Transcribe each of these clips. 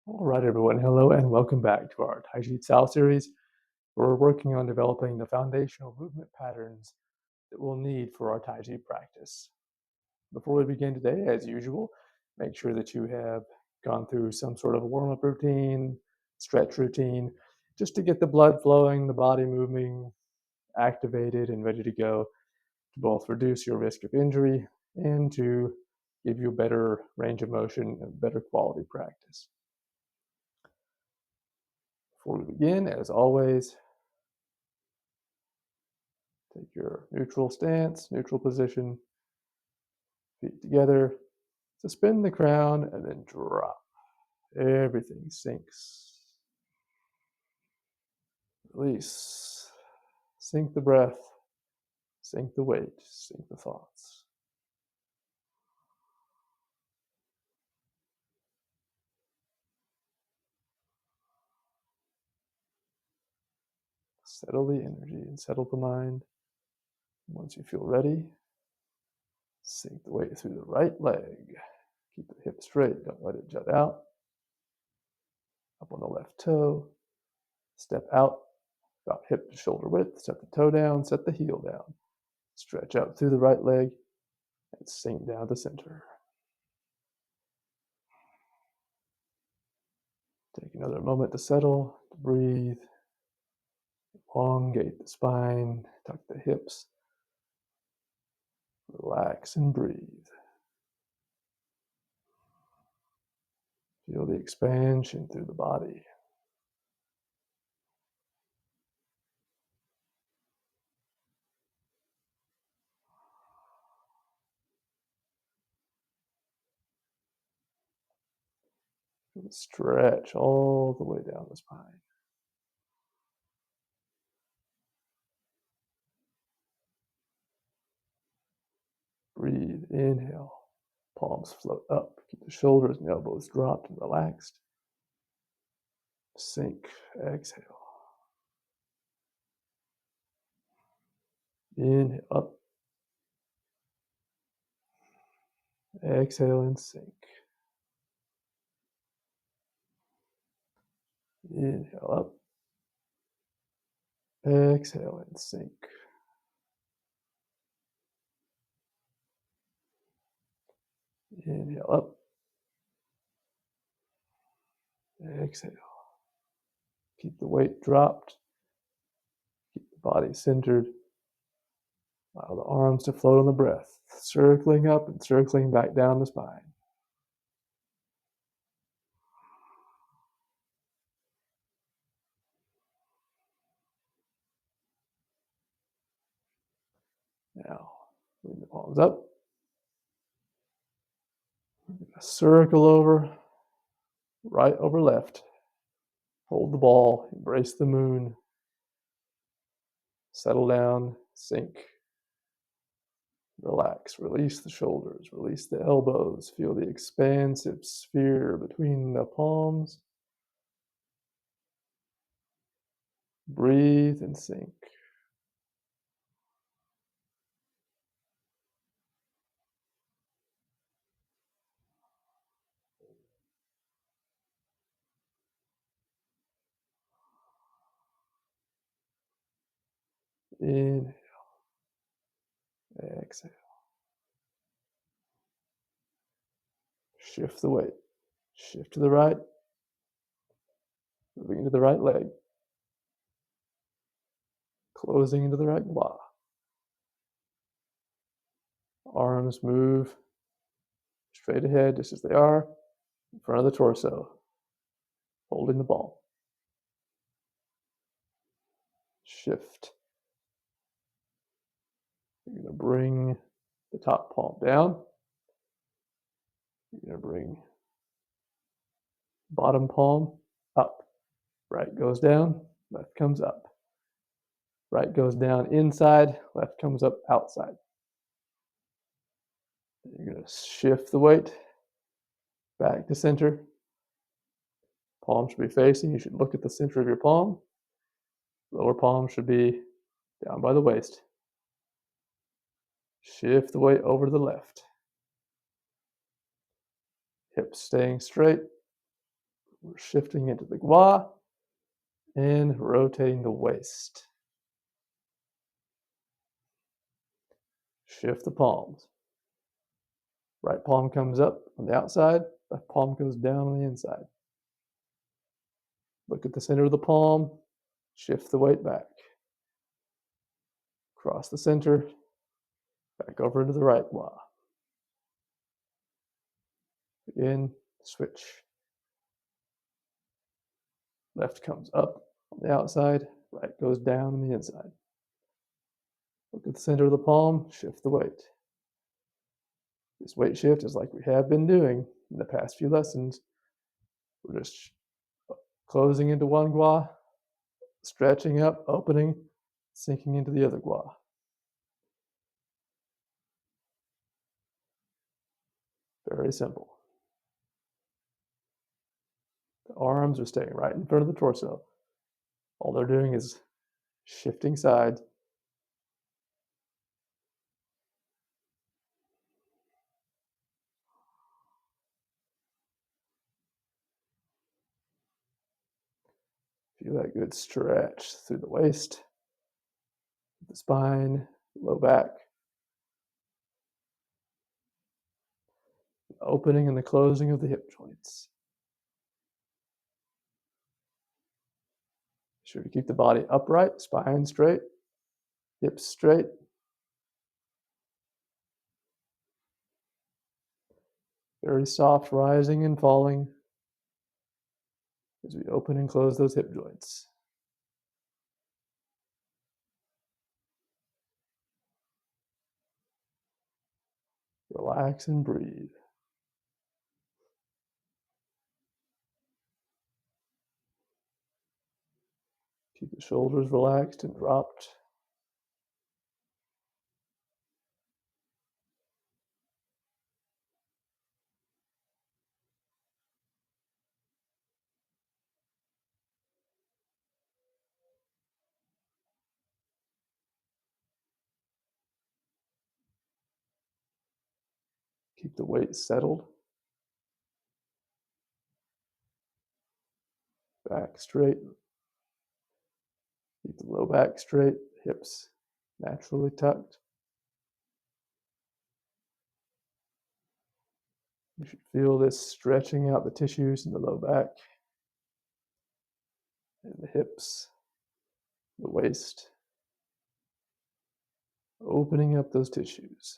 All right, everyone. Hello and welcome back to our Taiji Cao series. We're working on developing the foundational movement patterns that we'll need for our Taiji practice. Before we begin today, as usual, make sure that you have gone through some sort of warm-up routine, stretch routine, just to get the blood flowing, the body moving, activated and ready to go to both reduce your risk of injury and to give you a better range of motion and better quality practice. Before we begin, as always, take your neutral stance, neutral position, feet together, suspend the crown, and then drop. Everything sinks. Release. Sink the breath, sink the weight, sink the thoughts. Settle the energy and settle the mind. Once you feel ready, sink the weight through the right leg. Keep the hip straight, don't let it jut out. Up on the left toe. Step out about hip to shoulder width. Set the toe down, set the heel down. Stretch out through the right leg and sink down to center. Take another moment to settle, to breathe. Elongate the spine, tuck the hips. Relax and breathe. Feel the expansion through the body. Feel the stretch all the way down the spine. Breathe, inhale. Palms float up. Keep the shoulders and elbows dropped and relaxed. Sink, exhale. Inhale up. Exhale and sink. Inhale up. Exhale and sink. Inhale up. Exhale. Keep the weight dropped. Keep the body centered. Allow the arms to float on the breath, circling up and circling back down the spine. Now, bring the palms up. We're going to circle over, right over left. Hold the ball, embrace the moon. Settle down, sink. Relax, release the shoulders, release the elbows. Feel the expansive sphere between the palms. Breathe and sink. Inhale, exhale. Shift the weight. Shift to the right. Moving into the right leg. Closing into the right quad. Arms move straight ahead just as they are, in front of the torso, holding the ball. Shift. You're going to bring the top palm down. You're going to bring bottom palm up. Right goes down, left comes up. Right goes down inside, left comes up outside. You're going to shift the weight back to center. Palm should be facing. You should look at the center of your palm. Lower palm should be down by the waist. Shift the weight over to the left. Hips staying straight. We're shifting into the gua and rotating the waist. Shift the palms. Right palm comes up on the outside, left palm goes down on the inside. Look at the center of the palm, shift the weight back. Cross the center, back over into the right gua. Again, switch. Left comes up on the outside, right goes down on the inside. Look at the center of the palm, shift the weight. This weight shift is like we have been doing in the past few lessons. We're just closing into one gua, stretching up, opening, sinking into the other gua. Very simple. The arms are staying right in front of the torso. All they're doing is shifting sides. Feel that good stretch through the waist, the spine, low back. The opening and the closing of the hip joints. Be sure to keep the body upright, spine straight, hips straight. Very soft rising and falling as we open and close those hip joints. Relax and breathe. Keep the shoulders relaxed and dropped. Keep the weight settled. Back straight. Keep the low back straight, hips naturally tucked. You should feel this stretching out the tissues in the low back and the hips, the waist, opening up those tissues.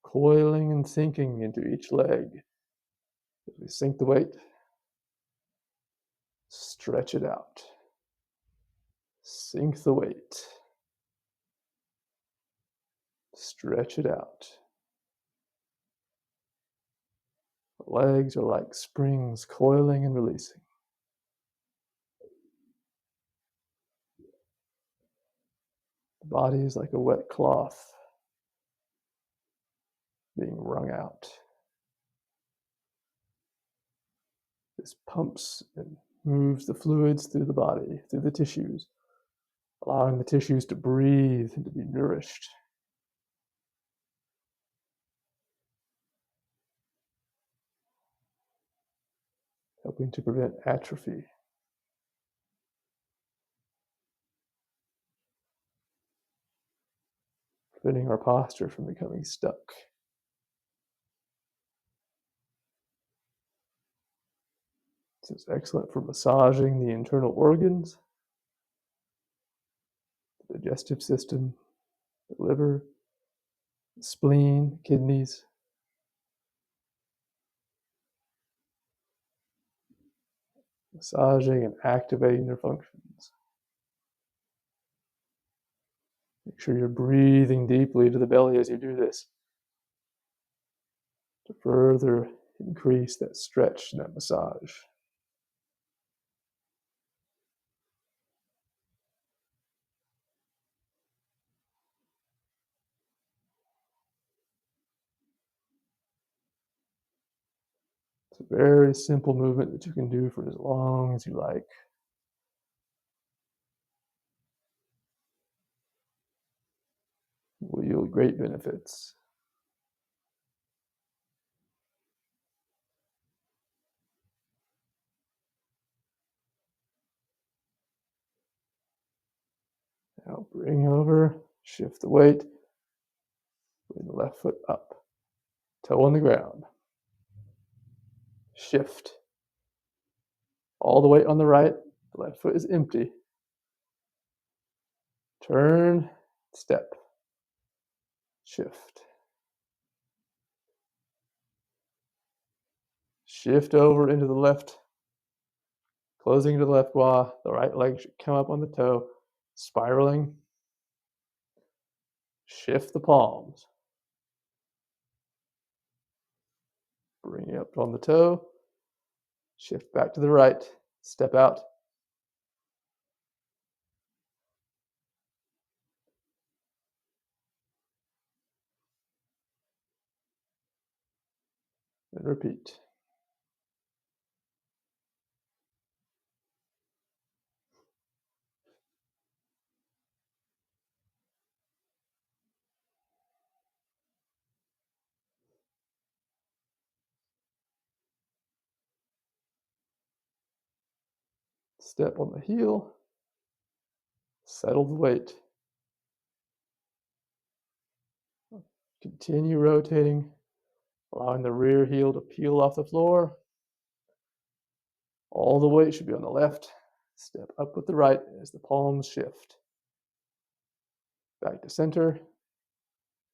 Coiling and sinking into each leg. As we sink the weight, stretch it out. Sink the weight. Stretch it out. The legs are like springs, coiling and releasing. The body is like a wet cloth being wrung out. This pumps and moves the fluids through the body, through the tissues, allowing the tissues to breathe and to be nourished. Helping to prevent atrophy. Preventing our posture from becoming stuck. This is excellent for massaging the internal organs, the digestive system, the liver, the spleen, kidneys. Massaging and activating their functions. Make sure you're breathing deeply to the belly as you do this to further increase that stretch and that massage. It's a very simple movement that you can do for as long as you like. with great benefits. Now bring over, shift the weight, bring the left foot up, toe on the ground, shift. All the weight on the right, the left foot is empty. Turn, step, shift. Shift over into the left, closing into the left gua. The right leg should come up on the toe, spiraling. Shift the palms. Bring it up on the toe. Shift back to the right. Step out. And repeat. Step on the heel. Settle the weight. Continue rotating, allowing the rear heel to peel off the floor. All the weight should be on the left. Step up with the right as the palms shift. Back to center.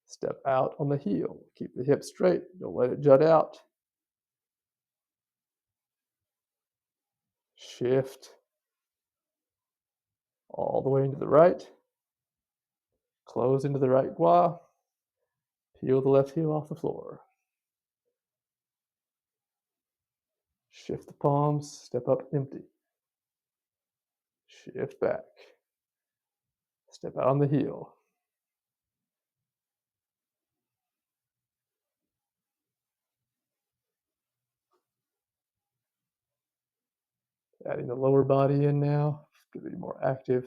Step out on the heel. Keep the hips straight. Don't let it jut out. Shift all the way into the right. Close into the right gua. Peel the left heel off the floor. Shift the palms. Step up empty. Shift back. Step out on the heel. Adding the lower body in now to be more active.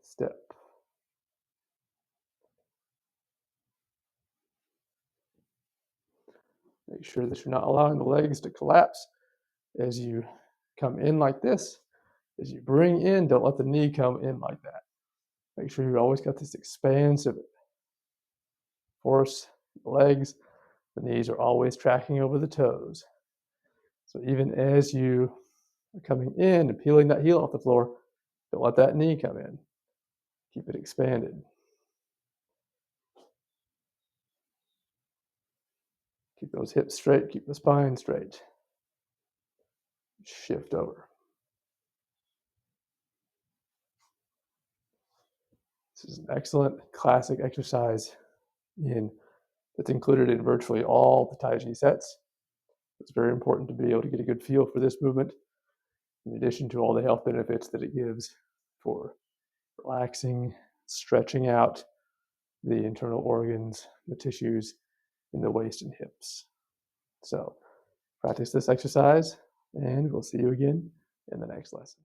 Step. Make sure that you're not allowing the legs to collapse as you come in like this. As you bring in, don't let the knee come in like that. Make sure you've always got this expansive force. The legs, the knees are always tracking over the toes. So even as you are coming in and peeling that heel off the floor, don't let that knee come in. Keep it expanded. Keep those hips straight, keep the spine straight. Shift over. This is an excellent classic exercise that's included in virtually all the Taiji sets. It's very important to be able to get a good feel for this movement, in addition to all the health benefits that it gives for relaxing, stretching out the internal organs, the tissues in the waist and hips. So practice this exercise, and we'll see you again in the next lesson.